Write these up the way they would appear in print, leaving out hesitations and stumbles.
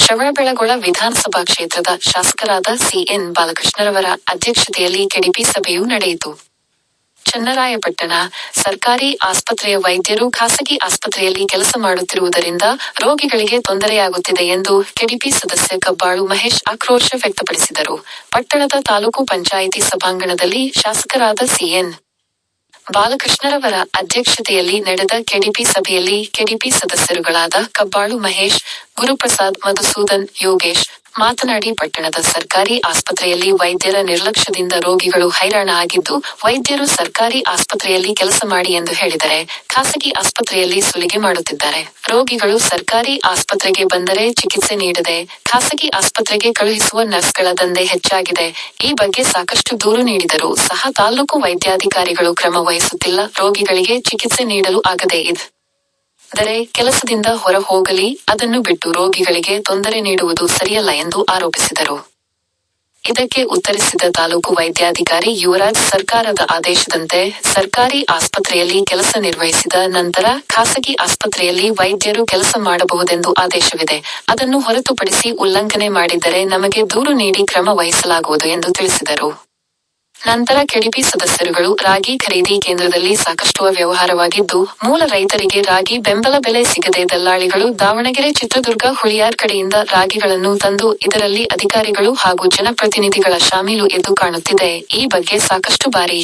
ಶ್ರವಣಬೆಳಗೊಳ ವಿಧಾನಸಭಾ ಕ್ಷೇತ್ರದ ಶಾಸಕರಾದ ಸಿಎನ್ ಬಾಲಕೃಷ್ಣರವರ ಅಧ್ಯಕ್ಷತೆಯಲ್ಲಿ ಕೆಡಿಪಿ ಸಭೆಯು ನಡೆಯಿತು. ಚನ್ನರಾಯಪಟ್ಟಣ ಸರ್ಕಾರಿ ಆಸ್ಪತ್ರೆಯ ವೈದ್ಯರು ಖಾಸಗಿ ಆಸ್ಪತ್ರೆಯಲ್ಲಿ ಕೆಲಸ ಮಾಡುತ್ತಿರುವುದರಿಂದ ರೋಗಿಗಳಿಗೆ ತೊಂದರೆಯಾಗುತ್ತಿದೆ ಎಂದು ಕೆಡಿಪಿ ಸದಸ್ಯ ಕಬ್ಬಾಳು ಮಹೇಶ್ ಆಕ್ರೋಶ ವ್ಯಕ್ತಪಡಿಸಿದರು. ಪಟ್ಟಣದ ತಾಲೂಕು ಪಂಚಾಯಿತಿ ಸಭಾಂಗಣದಲ್ಲಿ ಶಾಸಕರಾದ ಸಿಎನ್ ಬಾಲಕೃಷ್ಣರವರ ಅಧ್ಯಕ್ಷತೆಯಲ್ಲಿ ನಡೆದ ಕೆಡಿಪಿ ಸಭೆಯಲ್ಲಿ ಕೆಡಿಪಿ ಸದಸ್ಯರುಗಳಾದ ಕಬ್ಬಾಳು ಮಹೇಶ್, ಗುರುಪ್ರಸಾದ್, ಮಧುಸೂದನ್, ಯೋಗೇಶ್ ಮಾತನಾಡಿ ಪಟ್ಟಣದ ಸರ್ಕಾರಿ ಆಸ್ಪತ್ರೆಯಲ್ಲಿ ವೈದ್ಯರ ನಿರ್ಲಕ್ಷ್ಯದಿಂದ ರೋಗಿಗಳು ಹೈರಾಣ ಆಗಿದ್ದು, ವೈದ್ಯರು ಸರ್ಕಾರಿ ಆಸ್ಪತ್ರೆಯಲ್ಲಿ ಕೆಲಸ ಮಾಡಿ ಎಂದು ಹೇಳಿದರೆ ಖಾಸಗಿ ಆಸ್ಪತ್ರೆಯಲ್ಲಿ ಸುಲಿಗೆ ಮಾಡುತ್ತಿದ್ದಾರೆ. ರೋಗಿಗಳು ಸರ್ಕಾರಿ ಆಸ್ಪತ್ರೆಗೆ ಬಂದರೆ ಚಿಕಿತ್ಸೆ ನೀಡದೆ ಖಾಸಗಿ ಆಸ್ಪತ್ರೆಗೆ ಕಳುಹಿಸುವ ನರ್ಸ್ಗಳ ದಂಧೆ ಹೆಚ್ಚಾಗಿದೆ. ಈ ಬಗ್ಗೆ ಸಾಕಷ್ಟು ದೂರು ನೀಡಿದರೂ ಸಹ ತಾಲೂಕು ವೈದ್ಯಾಧಿಕಾರಿಗಳು ಕ್ರಮ ವಹಿಸುತ್ತಿಲ್ಲ. ರೋಗಿಗಳಿಗೆ ಚಿಕಿತ್ಸೆ ನೀಡಲು ಆಗದೆ ಇದ್ದರೆ ಕೆಲಸದಿಂದ ಹೊರ ಹೋಗಲಿ, ಅದನ್ನು ಬಿಟ್ಟು ರೋಗಿಗಳಿಗೆ ತೊಂದರೆ ನೀಡುವುದು ಸರಿಯಲ್ಲ ಎಂದು ಆರೋಪಿಸಿದರು. ಇದಕ್ಕೆ ಉತ್ತರಿಸಿದ ತಾಲೂಕು ವೈದ್ಯಾಧಿಕಾರಿ ಯುವರಾಜ್, ಸರ್ಕಾರದ ಆದೇಶದಂತೆ ಸರ್ಕಾರಿ ಆಸ್ಪತ್ರೆಯಲ್ಲಿ ಕೆಲಸ ನಿರ್ವಹಿಸಿದ ನಂತರ ಖಾಸಗಿ ಆಸ್ಪತ್ರೆಯಲ್ಲಿ ವೈದ್ಯರು ಕೆಲಸ ಮಾಡಬಹುದೆಂದು ಆದೇಶವಿದೆ. ಅದನ್ನು ಹೊರತುಪಡಿಸಿ ಉಲ್ಲಂಘನೆ ಮಾಡಿದ್ದರೆ ನಮಗೆ ದೂರು ನೀಡಿ ಕ್ರಮ ವಹಿಸಲಾಗುವುದು ಎಂದು ತಿಳಿಸಿದರು. ನಂತರ ಕೆಡಿಪಿ ಸದಸ್ಯರುಗಳು, ರಾಗಿ ಖರೀದಿ ಕೇಂದ್ರದಲ್ಲಿ ಸಾಕಷ್ಟು ಅವ್ಯವಹಾರವಾಗಿದ್ದು, ಮೂಲ ರೈತರಿಗೆ ರಾಗಿ ಬೆಂಬಲ ಬೆಲೆ ಸಿಗದೆ ದಲ್ಲಾಳಿಗಳು ದಾವಣಗೆರೆ, ಚಿತ್ರದುರ್ಗ, ಹುಳಿಯಾರ್ ಕಡೆಯಿಂದ ರಾಗಿಗಳನ್ನು ತಂದು ಇದರಲ್ಲಿ ಅಧಿಕಾರಿಗಳು ಹಾಗೂ ಜನಪ್ರತಿನಿಧಿಗಳ ಶಾಮೀಲು ಎದ್ದು ಕಾಣುತ್ತಿದೆ. ಈ ಬಗ್ಗೆ ಸಾಕಷ್ಟು ಬಾರಿ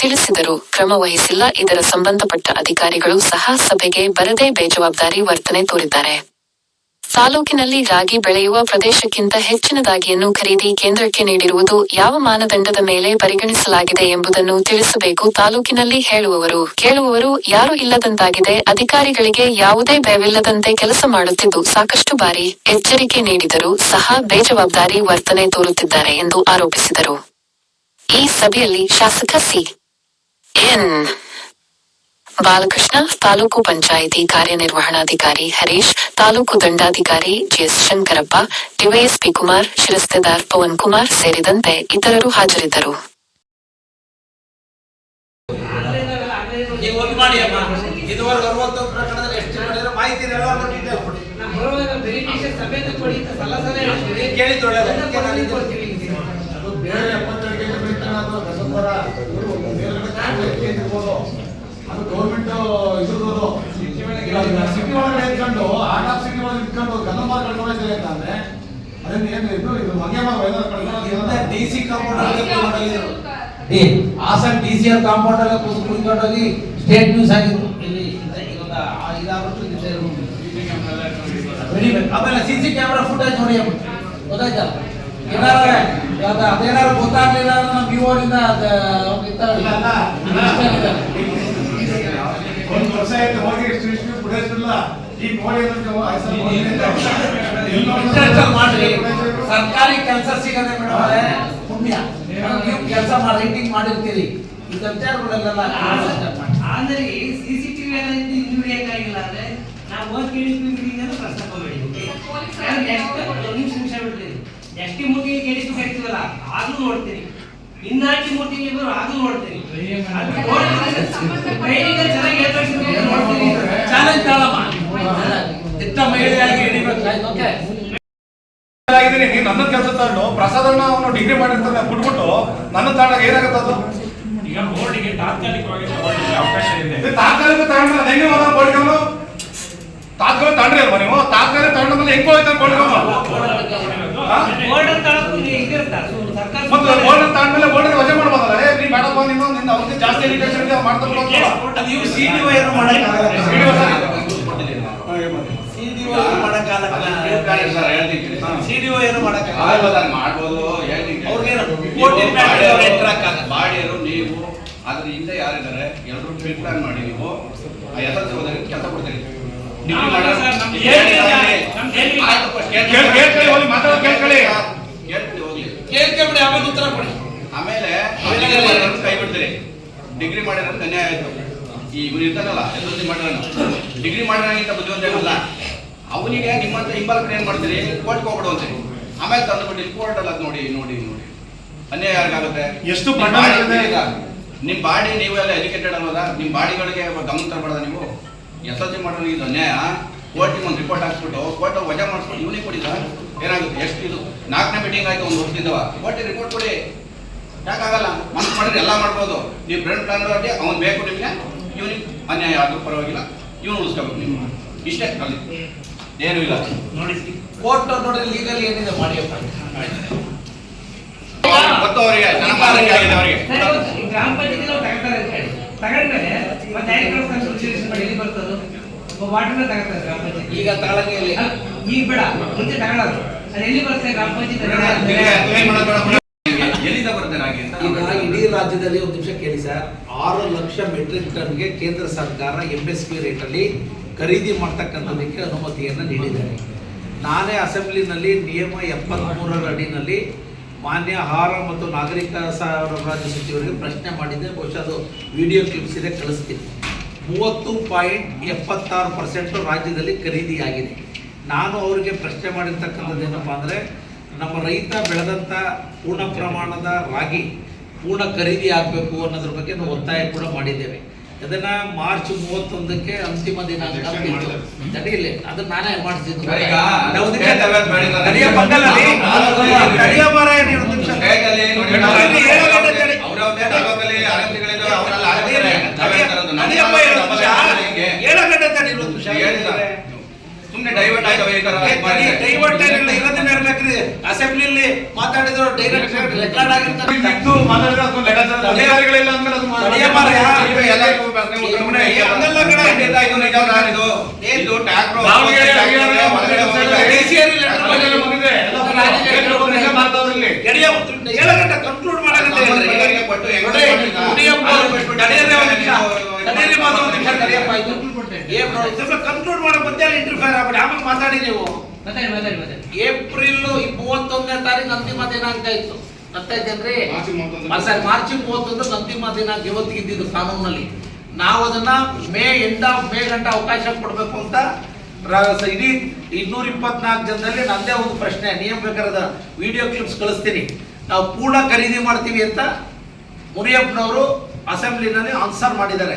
ತಿಳಿಸಿದರೂ ಕ್ರಮ ವಹಿಸಿಲ್ಲ. ಇದರ ಸಂಬಂಧಪಟ್ಟ ಅಧಿಕಾರಿಗಳು ಸಹ ಸಭೆಗೆ ಬರದೆ ಬೇಜವಾಬ್ದಾರಿ ವರ್ತನೆ ತೋರಿದ್ದಾರೆ. ತಾಲೂಕಿನಲ್ಲಿ ರಾಗಿ ಬೆಳೆಯುವ ಪ್ರದೇಶಕ್ಕಿಂತ ಹೆಚ್ಚಿನದಾಗಿಯನ್ನು ಖರೀದಿ ಕೇಂದ್ರಕ್ಕೆ ನೀಡಿರುವುದು ಯಾವ ಮಾನದಂಡದ ಮೇಲೆ ಪರಿಗಣಿಸಲಾಗಿದೆ ಎಂಬುದನ್ನು ತಿಳಿಸಬೇಕು. ತಾಲೂಕಿನಲ್ಲಿ ಹೇಳುವವರು ಕೇಳುವವರು ಯಾರೂ ಇಲ್ಲದಂತಾಗಿದೆ. ಅಧಿಕಾರಿಗಳಿಗೆ ಯಾವುದೇ ಭಯವಿಲ್ಲದಂತೆ ಕೆಲಸ ಮಾಡುತ್ತಿದ್ದು, ಸಾಕಷ್ಟು ಬಾರಿ ಎಚ್ಚರಿಕೆ ನೀಡಿದರೂ ಸಹ ಬೇಜವಾಬ್ದಾರಿ ವರ್ತನೆ ತೋರುತ್ತಿದ್ದಾರೆ ಎಂದು ಆರೋಪಿಸಿದರು. ಈ ಸಭೆಯಲ್ಲಿ ಶಾಸಕ ಸಿ.ಎನ್. ಬಾಲಕೃಷ್ಣ, ತಾಲೂಕು ಪಂಚಾಯಿತಿ ಕಾರ್ಯನಿರ್ವಹಣಾಧಿಕಾರಿ ಹರೀಶ್, ತಾಲೂಕು ದಂಡಾಧಿಕಾರಿ ಜಿಎಸ್ ಶಂಕರಪ್ಪ, ಡಿವೈಎಸ್ಪಿ ಕುಮಾರ್, ಶಿರಸ್ತೇದಾರ್ ಪವನ್ ಕುಮಾರ್ ಸೇರಿದಂತೆ ಇತರರು ಹಾಜರಿದ್ದರು. ಅದು ಗೌರ್ಮೆಂಟ್ ಇದ್ರದವರು ಸಿಟಿ ಒಳಗಡೆ ಇಟ್ಕೊಂಡು ಆರ್ಟ್ ಆಫ್ ಸಿಟಿ ಒಳಗೆ ಇಟ್ಕೊಂಡು ಗಂಧಮಾರ್ ಕಳ್ಕೊಂಡಿದ್ದಾರೆ ಅಂತಂದ್ರೆ ಅದನ್ನ ಏನು ಇದು Mangyamma DC compound Hassan DCR compound ಎಲ್ಲ ಕುತ್ಕೊಂಡೋಗಿ ಸ್ಟೇಟ್ ನ್ಯೂಸ್ ಆಗಿತ್ತು. ಇಲ್ಲಿ ಆಮೇಲೆ ಸಿಸಿ ಕ್ಯಾಮೆರಾ ಫುಟೇಜ್ ನೋಡಿ ಗೊತ್ತಾಯ್ತಾ? ಅದೇನಾದ್ರು ಗೊತ್ತಾಗ್ಲಿಲ್ಲ ನಮ್ಮ ವಿವೋರಿಂದ ಒಂದು ವರ್ಷ ಆಯ್ತು ಹೋಗಿ ಬಿಡಿಸಿಲ್ಲ. ಈ ಮಾಡಿ ಸರ್ಕಾರಿ ಕೆಲಸ ಸಿಗದೆ ಮೇಡಮ್ ಪುಣ್ಯ, ನೀವು ಕೆಲಸ ಮಾಡಿ ರೈಟಿಂಗ್ ಮಾಡಿರ್ತೀರಿ. ಈ ವಿಚಾರಗಳೆಲ್ಲ ಅಂದ್ರೆ ಸಿಸಿಟಿವಿ ಎಲ್ಲ ಹಿಡಿಯಕ್ಕಾಗಿಲ್ಲ ಅಂದ್ರೆ ನಾವು ಹೋಗಿ ಕೇಳಿಸ್ತೀವಿ ಪ್ರಶ್ನೆ ಕೊಡ್ಬೇಡಿ. ನಿಮಿಷ ಬಿಡ್ತೀವಿ. ಎಷ್ಟಿ ಮೂಟಿಗೆ ಕೇಳಿಸಿ ಕರಿತೀವಲ್ಲ ಆಗ್ಲೂ ನೋಡ್ತೀನಿ, ಇನ್ನಾಟಿ ಮೂಟಿಗೆ ಆಗ್ಲೂ ನೋಡ್ತೀನಿ. ಚಾಲೆಂಜ್ ತಾಳಮ್ಮ ಎತ್ತ ಮಹಿಳೆಯಾಗಿ ನೀನು ನನ್ನ ಕೆಲಸ ತಗೊಂಡು ಪ್ರಸಾದನ್ನ ಅವನು ಡಿಗ್ರಿ ಮಾಡಿರ್ತಾನೆ ಬಿಟ್ಬಿಟ್ಟು ನನ್ನ ತಗೊಂಡಾಗ ಏನಾಗುತ್ತದು? ಈಗ ಬೋರ್ಡಿಗೆ ತಾತ್ಕಾಲಿಕವಾಗಿ ಅವಕಾಶ ಇದೆ. ತಾತ್ಕಾಲಿಕ ತಗೊಂಡ್ರೆ ಹೆಂಗೆ ಬೋರ್ಡ್ಗಳು ತಾತ್ಕಾಲಿಕ ತಗೊಂಡ್ರಿ ಅಲ್ವಾ ನೀವು? ತಾತ್ಕಾಲಿಕ ತಗೊಂಡ್ಮೇಲೆ ಹೆಂಗ್ ಹೋಯ್ತಾರೆ ಬೋರ್ಡ್ಗಳು? ಮತ್ತೆ ಬೋರ್ಡ್ ತಗೊಂಡ್ಮೇಲೆ ಬೋರ್ಡ್ ವಜಾ ಮಾಡ್ಬೋದಲ್ಲ? ನೀ ಮೇಡಮ್ ನೀನು ನಿನ್ನ ಅವ್ರಿಗೆ ಜಾಸ್ತಿ ಎಜುಕೇಶನ್ ಮಾಡ್ತಾರೆ. ನೀವು ಸಿಡಿಒ ಏನು ಮಾಡಕ್ಕಾಗಲ್ಲ, ಸಿಡಿಒ ಏನು ಮಾಡಕ್ಕಾಗಲ್ಲ, ಮಾಡ್ಬೋದು. ಬಾಡಿಯರು ನೀವು ಅದ್ರ ಹಿಂದೆ ಯಾರಿದ್ದಾರೆ ಎಲ್ಲರೂ ಪ್ಲಾನ್ ಮಾಡಿ ನೀವು ಕೆಲಸ ಕೊಡ್ತೀರಿ. ಆಮೇಲೆ ಕೈ ಬಿಡ್ತೀರಿ. ಡಿಗ್ರಿ ಮಾಡಿರೋ ಅನ್ಯಾಯ ಆಯ್ತು. ಈ ಇವ್ರು ಇರ್ತಾನಲ್ಲ SLC ಮಾಡಿರೋನು ಡಿಗ್ರಿ ಮಾಡಿರೋಂಗಿಂತ ಬುದ್ಧಿವಂತಲ್ಲ. ಅವನಿಗೆ ನಿಮ್ಮಂತ ಹಿಂಬಾಲಕರು ಏನ್ ಮಾಡ್ತೀರಿ? ಕೋರ್ಟ್ಗೆ ಹೋಗ್ಬಿಡು ಅಂತೀರಿ. ಆಮೇಲೆ ತಂದುಬಿಟ್ಟು ಕೋರ್ಟ್ ಅಲ್ಲ ನೋಡಿ ನೋಡಿ ನೋಡಿ ಅನ್ಯಾಯ ಯಾರಿಗಾಗುತ್ತೆ? ಎಷ್ಟು ನಿಮ್ ಬಾಡಿ ನೀವೆಲ್ಲ ಎಜುಕೇಟೆಡ್ ಅಲ್ವಲ್ಲ? ನಿಮ್ ಬಾಡಿಗಳಿಗೆ ಗಮನ ತರಬಾರ್ದ ನೀವು? SLC ಮಾಡೋರಿಗೆ ಇದು ಅನ್ಯಾಯ. ಕೋರ್ಟಿಗೆ ಒಂದು ರಿಪೋರ್ಟ್ ಹಾಕ್ಸ್ಬಿಟ್ಟು ಕೋರ್ಟ್ ವಜಾ ಮಾಡಿಸ್ಬಿಟ್ಟು ಇವನಿಗೆ ಕೊಡಿ ಸರ್, ಏನಾಗುತ್ತೆ ಎಷ್ಟು ಇದು 4ನೇ ಮೀಟಿಂಗ್ ಆಯ್ತು 1 ವರ್ಷದಿಂದವ, ಕೊಟ್ಟು ರಿಪೋರ್ಟ್ ಕೊಡಿ. ಯಾಕಾಗಲ್ಲ? ಮನ್ಸು ಮಾಡಿದ್ರೆ ಎಲ್ಲ ಮಾಡ್ಬೋದು. ನೀವು ಬ್ರೆಡ್ ಪ್ಲಾನ್ ಮಾಡಿ ಅವ್ನು ಬೇಕು ನಿಮಗೆ, ಇವನಿಗೆ ಅನ್ಯಾಯ ಆದ್ರೂ ಪರವಾಗಿಲ್ಲ, ಇವನು ಉಳಿಸ್ಕೋಬೇಕು ನೀವು, ಇಷ್ಟೇ ಅಲ್ಲಿ ಏನೂ ಇಲ್ಲ. ನೋಡಿ ಕೋರ್ಟ್ ನೋಡ್ರಿ ಲೀಗಲ್ ಏನಿದೆ ಮಾಡಿಯಪ್ಪ. ಗೊತ್ತು ಅವರಿಗೆ, ಜನಪಾಲನೆ ಆಗಿದೆ ಅವರಿಗೆ. ಸರಿ, ಇವತ್ತು ಈ ಗ್ರಾಮ ಪಂಚಾಯತಿ ನಾವು ತಗೊಳ್ತಾರೆ ಅಂತ ಹೇಳಿ ತಗೊಂಡ್ಮೇಲೆ ಮತ್ತೆ ಡೈರೆಕ್ಟ್ ಕನ್ಸಲ್ಟೇಷನ್ ಮಾಡಿ ಎಲ್ಲಿ ಬರ್ತದೆ? ವಾಟರ್ ತಗೊಳ್ತಾರೆ ಗ್ರಾಮ ಪಂಚಾಯತಿ. ಈಗ ತಗೊಳಂಗೆ ಇಲ್ಲಿ ಅಲ್ಲ, ಈಗ ಬೇಡ, ಮುಂಚೆ ತಗೊಳ್ಳೋದು ಅದು ಎಲ್ಲಿ ಬರ್ತದೆ ಗ್ರಾಮ ಪಂಚಾಯತಿ? ಎಲ್ಲಿಂದ ಬರ್ತಾರೆ ಹಾಗೆ ಅಂತ ಈಗ ಇಡೀ ರಾಜ್ಯದಲ್ಲಿ ಒಂದು ನಿಮಿಷ ಕೇಳಿ ಸರ್, 6 ಲಕ್ಷ ಮೆಟ್ರಿಕ್ ಟನ್ಗೆ ಕೇಂದ್ರ ಸರ್ಕಾರ MSP ರೇಟಲ್ಲಿ ಖರೀದಿ ಮಾಡ್ತಕ್ಕಂಥದಕ್ಕೆ ಅನುಮತಿಯನ್ನು ನೀಡಿದ್ದಾರೆ. ನಾನೇ ಅಸೆಂಬ್ಲಿನಲ್ಲಿ ನಿಯಮ 73ರ ಅಡಿನಲ್ಲಿ ಮಾನ್ಯ ಆಹಾರ ಮತ್ತು ನಾಗರಿಕ ಸರಬರಾಜು ಸಚಿವರಿಗೆ ಪ್ರಶ್ನೆ ಮಾಡಿದ್ದೆ, ಬಹುಶಃ ಅದು ವಿಡಿಯೋ ಕ್ಲಿಪ್ಸ್ ಇದೆ, ಕಳಿಸ್ತೀನಿ. 30.76% ರಾಜ್ಯದಲ್ಲಿ ಖರೀದಿಯಾಗಿದೆ. ನಾನು ಅವರಿಗೆ ಪ್ರಶ್ನೆ ಮಾಡಿರ್ತಕ್ಕಂಥದ್ದು ಏನಪ್ಪ ಅಂದರೆ, ನಮ್ಮ ರೈತ ಬೆಳೆದಂಥ ಪೂರ್ಣ ಪ್ರಮಾಣದ ರಾಗಿ ಪೂರ್ಣ ಖರೀದಿ ಆಗಬೇಕು ಅನ್ನೋದ್ರ ಬಗ್ಗೆ ನಾವು ಒತ್ತಾಯ ಕೂಡ ಮಾಡಿದ್ದೇವೆ. ಅದನ್ನ ಮಾರ್ಚ್ 31ಕ್ಕೆ ಅಂತಿಮ ದಿನಾಂಕ ತಡೆಯಿಲ್ಲ, ಅದನ್ನ ನಾನೇ ಮಾಡಿಸಿದ್ದು. ಸುಮ್ಮನೆ ಡೈವರ್ಟ್ ಇರಬೇಕ್ರಿ. ಅಸೆಂಬ್ಲಿಯಲ್ಲಿ ಮಾತಾಡಿದ್ರು ಡೈರೆಕ್ಟ್ ರೆಕಾರ್ಡ್ ಆಗಿರ್ತಾರೆ. ಕನ್ಕ್ಲೂಡ್ ಕನ್ಕ್ಲೂಡ್ ಮಾಡೋ ಮಧ್ಯೆ ಇಂಟರ್ಫೇರ್ ಆಗ್ಬಿಡಿ, ಆಮೇಲೆ ಮಾತಾಡಿ ನೀವು. ಏಪ್ರಿಲ್ 31ನೇ ತಾರೀಕು ಅಂತಿಮ ದಿನಾಂಕ ಇತ್ತು, ಗೊತ್ತಾಯ್ತೇನ್ರಿ? ಮಾರ್ಚ್ 31 ಅಂತಿಮ ದಿನಾಂಕ ಇವತ್ತಿಗೆ ಇದ್ದಿದ್ದು ಕಾನೂನಲ್ಲಿ. ನಾವು ಅದನ್ನ ಎಂಡ್ ಆಫ್ ಮೇ ಗಂಟ ಅವಕಾಶ ಕೊಡಬೇಕು ಅಂತ ಇಡೀ 224 ಜನದಲ್ಲಿ ನಂದೇ ಒಂದು ಪ್ರಶ್ನೆ, ನಿಯಮ ಬೇಕಾದ ವಿಡಿಯೋ ಕ್ಲಿಪ್ಸ್ ಕಳಿಸ್ತೀನಿ. ನಾವು ಪೂರ್ಣ ಖರೀದಿ ಮಾಡ್ತೀವಿ ಅಂತ ಮುನಿಯಪ್ಪನವರು ಅಸೆಂಬ್ಲಿನಲ್ಲಿ ಆನ್ಸರ್ ಮಾಡಿದ್ದಾರೆ.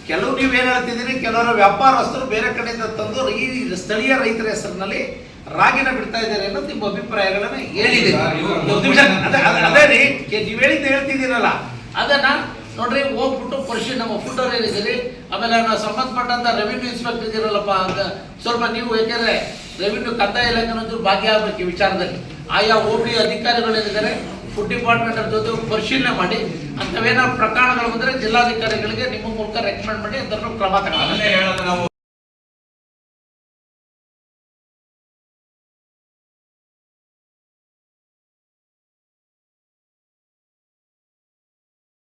ಕೆಲವು ನೀವೇನು ಹೇಳ್ತಿದ್ದೀರಿ, ಕೆಲವರು ವ್ಯಾಪಾರಸ್ಥರು ಬೇರೆ ಕಡೆಯಿಂದ ತಂದು ಈ ಸ್ಥಳೀಯ ರೈತರ ಹೆಸರಿನಲ್ಲಿ ರಾಗಿನ ಬಿಡ್ತಾ ಇದ್ದಾರೆ ಅನ್ನೋದು ನಿಮ್ಮ ಅಭಿಪ್ರಾಯಗಳನ್ನ ಹೇಳಿದ್ದೀರಿ. ಅದೇ ರೀ ನೀವು ಹೇಳಿದ್ದು ಹೇಳ್ತಿದ್ದೀರಲ್ಲ, ಅದನ್ನ ನೋಡ್ರಿ ಹೋಗ್ಬಿಟ್ಟು ಪರಿಶೀಲನೆ ನಮ್ಮ ಫುಡ್ಡವ್ರು ಏನಿದ್ದೀರಿ, ಆಮೇಲೆ ನಾವು ಸಂಬಂಧಪಟ್ಟಂತ ರೆವಿನ್ಯೂ ಇನ್ಸ್ಪೆಕ್ಟರ್ ಇದ್ದೀರಲ್ಲಪ್ಪ, ಸ್ವಲ್ಪ ನೀವು ಯಾಕೆಂದ್ರೆ ರೆವಿನ್ಯೂ ಕಂದಾಯ ಇಲಾಖೆ ಭಾಗಿಯಾಗಬೇಕು ಈ ವಿಚಾರದಲ್ಲಿ. ಆಯಾ ಹೋಬಳಿ ಅಧಿಕಾರಿಗಳೇನಿದ್ದಾರೆ ಫುಡ್ ಡಿಪಾರ್ಟ್ಮೆಂಟ್ ಜೊತೆ ಪರಿಶೀಲನೆ ಮಾಡಿ ಅಂಥವೇನಾದ್ರು ಪ್ರಕರಣಗಳು ಬಂದರೆ ಜಿಲ್ಲಾಧಿಕಾರಿಗಳಿಗೆ ನಿಮ್ಮ ಮೂಲಕ ರೆಕಮೆಂಡ್ ಮಾಡಿ ಅದನ್ನು ಕ್ರಮ ತಗೊಳ್ಳಿ. ಹೇಳೋದು ನಾವು